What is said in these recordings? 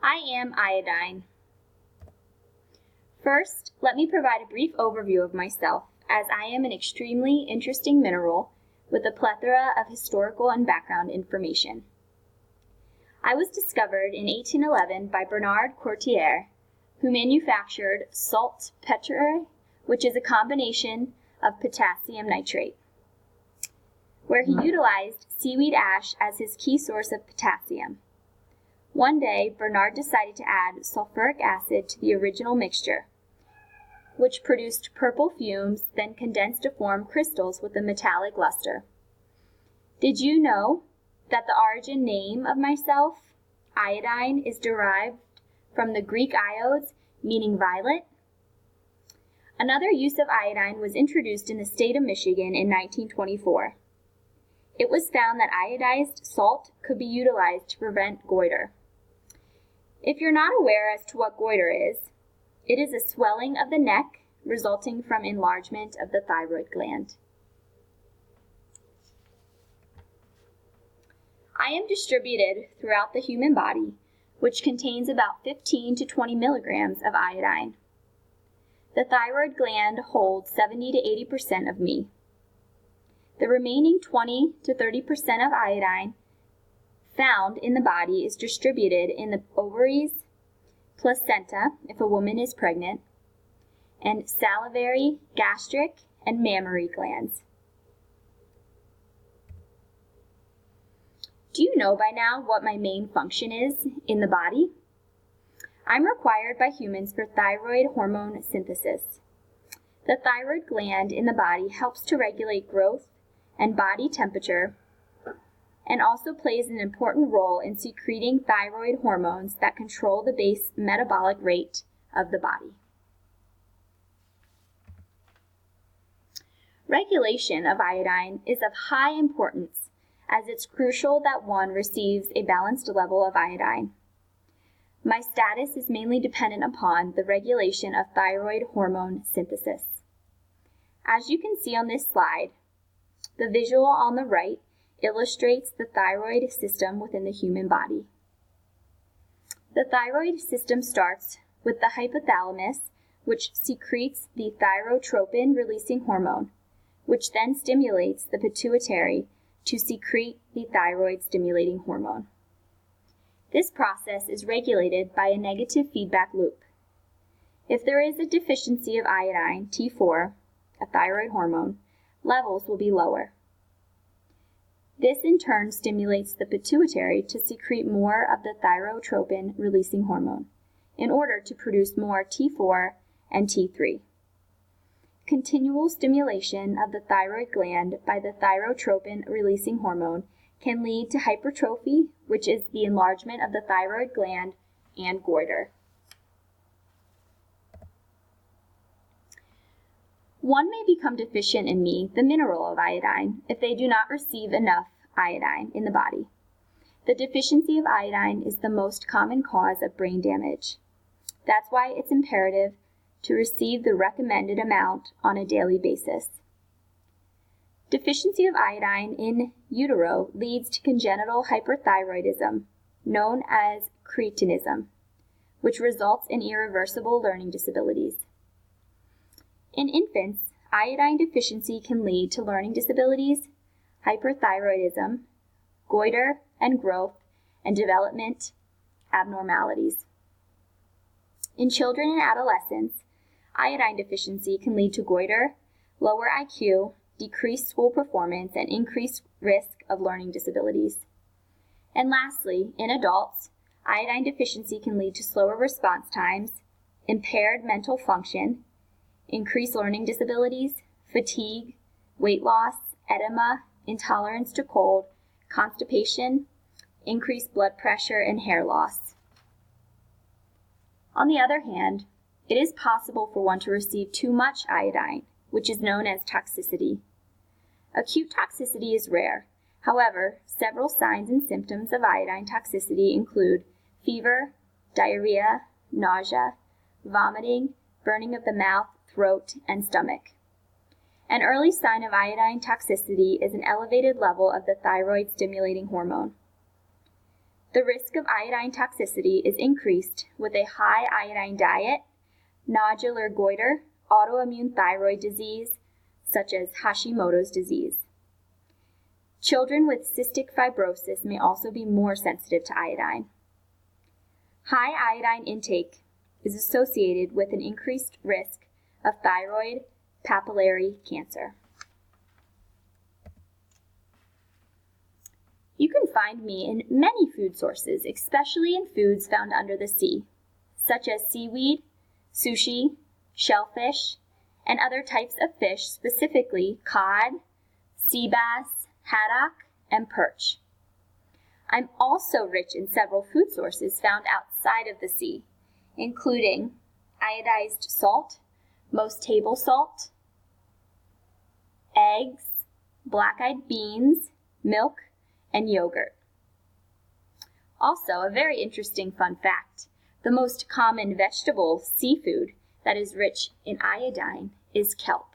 I am iodine. First, let me provide a brief overview of myself, as I am an extremely interesting mineral with a plethora of historical and background information. I was discovered in 1811 by Bernard Courtier, who manufactured saltpetre, which is a combination of potassium nitrate, where he utilized seaweed ash as his key source of potassium. One day, Bernard decided to add sulfuric acid to the original mixture, which produced purple fumes, then condensed to form crystals with a metallic luster. Did you know that the origin name of myself, iodine, is derived from the Greek iodes, meaning violet? Another use of iodine was introduced in the state of Michigan in 1924. It was found that iodized salt could be utilized to prevent goiter. If you're not aware as to what goiter is, it is a swelling of the neck resulting from enlargement of the thyroid gland. I am distributed throughout the human body, which contains about 15 to 20 milligrams of iodine. The thyroid gland holds 70 to 80% of me. The remaining 20 to 30% of iodine found in the body is distributed in the ovaries, placenta, if a woman is pregnant, and salivary, gastric, and mammary glands. Do you know by now what my main function is in the body? I'm required by humans for thyroid hormone synthesis. The thyroid gland in the body helps to regulate growth and body temperature, and also plays an important role in secreting thyroid hormones that control the base metabolic rate of the body. Regulation of iodine is of high importance, as it's crucial that one receives a balanced level of iodine. My status is mainly dependent upon the regulation of thyroid hormone synthesis. As you can see on this slide, the visual on the right illustrates the thyroid system within the human body. The thyroid system starts with the hypothalamus, which secretes the thyrotropin-releasing hormone, which then stimulates the pituitary to secrete the thyroid-stimulating hormone. This process is regulated by a negative feedback loop. If there is a deficiency of iodine, T4, a thyroid hormone, levels will be lower. This in turn stimulates the pituitary to secrete more of the thyrotropin-releasing hormone in order to produce more T4 and T3. Continual stimulation of the thyroid gland by the thyrotropin-releasing hormone can lead to hypertrophy, which is the enlargement of the thyroid gland, and goiter. One may become deficient in the mineral of iodine, if they do not receive enough iodine in the body. The deficiency of iodine is the most common cause of brain damage. That's why it's imperative to receive the recommended amount on a daily basis. Deficiency of iodine in utero leads to congenital hyperthyroidism, known as cretinism, which results in irreversible learning disabilities. In infants, iodine deficiency can lead to learning disabilities, hyperthyroidism, goiter and growth, and development abnormalities. In children and adolescents, iodine deficiency can lead to goiter, lower IQ, decreased school performance, and increased risk of learning disabilities. And lastly, in adults, iodine deficiency can lead to slower response times, impaired mental function, increased learning disabilities, fatigue, weight loss, edema, intolerance to cold, constipation, increased blood pressure, and hair loss. On the other hand, it is possible for one to receive too much iodine, which is known as toxicity. Acute toxicity is rare. However, several signs and symptoms of iodine toxicity include fever, diarrhea, nausea, vomiting, burning of the mouth, throat, and stomach. An early sign of iodine toxicity is an elevated level of the thyroid-stimulating hormone. The risk of iodine toxicity is increased with a high iodine diet, nodular goiter, autoimmune thyroid disease, such as Hashimoto's disease. Children with cystic fibrosis may also be more sensitive to iodine. High iodine intake is associated with an increased risk of thyroid papillary cancer. You can find me in many food sources, especially in foods found under the sea, such as seaweed, sushi, shellfish, and other types of fish, specifically cod, sea bass, haddock, and perch. I'm also rich in several food sources found outside of the sea, including iodized salt, most table salt, eggs, black-eyed beans, milk, and yogurt. Also, a very interesting fun fact, the most common vegetable seafood that is rich in iodine is kelp.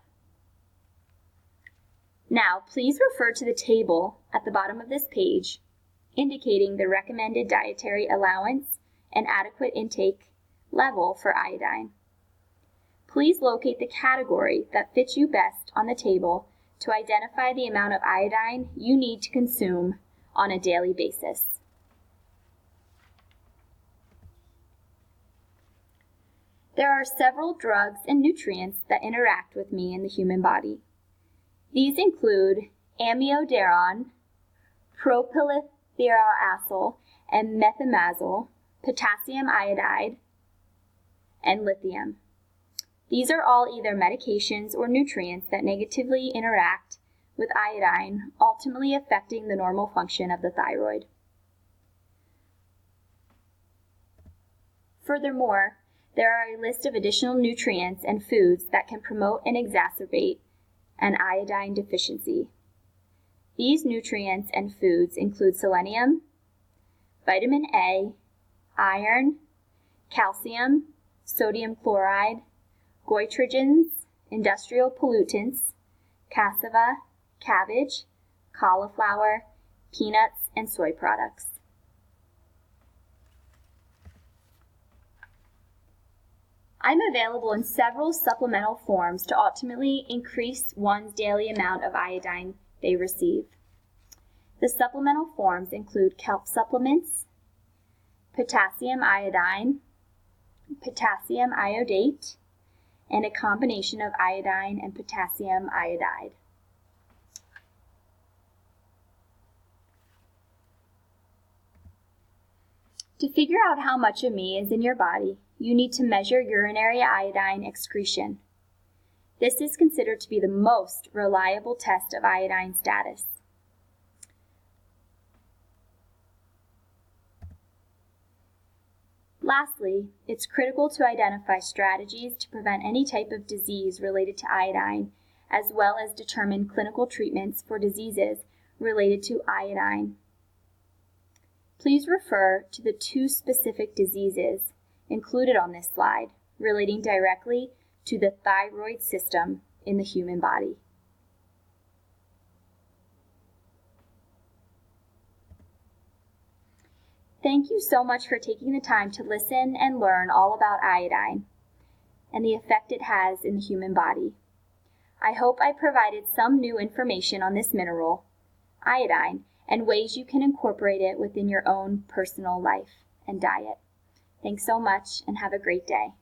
Now, please refer to the table at the bottom of this page, indicating the recommended dietary allowance and adequate intake level for iodine. Please locate the category that fits you best on the table to identify the amount of iodine you need to consume on a daily basis. There are several drugs and nutrients that interact with me in the human body. These include amiodarone, propylethiouracil, and methimazole, potassium iodide, and lithium. These are all either medications or nutrients that negatively interact with iodine, ultimately affecting the normal function of the thyroid. Furthermore, there are a list of additional nutrients and foods that can promote and exacerbate an iodine deficiency. These nutrients and foods include selenium, vitamin A, iron, calcium, sodium chloride, goitrogens, industrial pollutants, cassava, cabbage, cauliflower, peanuts, and soy products. I'm available in several supplemental forms to ultimately increase one's daily amount of iodine they receive. The supplemental forms include kelp supplements, potassium iodine, potassium iodate, and a combination of iodine and potassium iodide. To figure out how much of me is in your body, you need to measure urinary iodine excretion. This is considered to be the most reliable test of iodine status. Lastly, it's critical to identify strategies to prevent any type of disease related to iodine, as well as determine clinical treatments for diseases related to iodine. Please refer to the 2 specific diseases included on this slide relating directly to the thyroid system in the human body. Thank you so much for taking the time to listen and learn all about iodine and the effect it has in the human body. I hope I provided some new information on this mineral, iodine, and ways you can incorporate it within your own personal life and diet. Thanks so much and have a great day.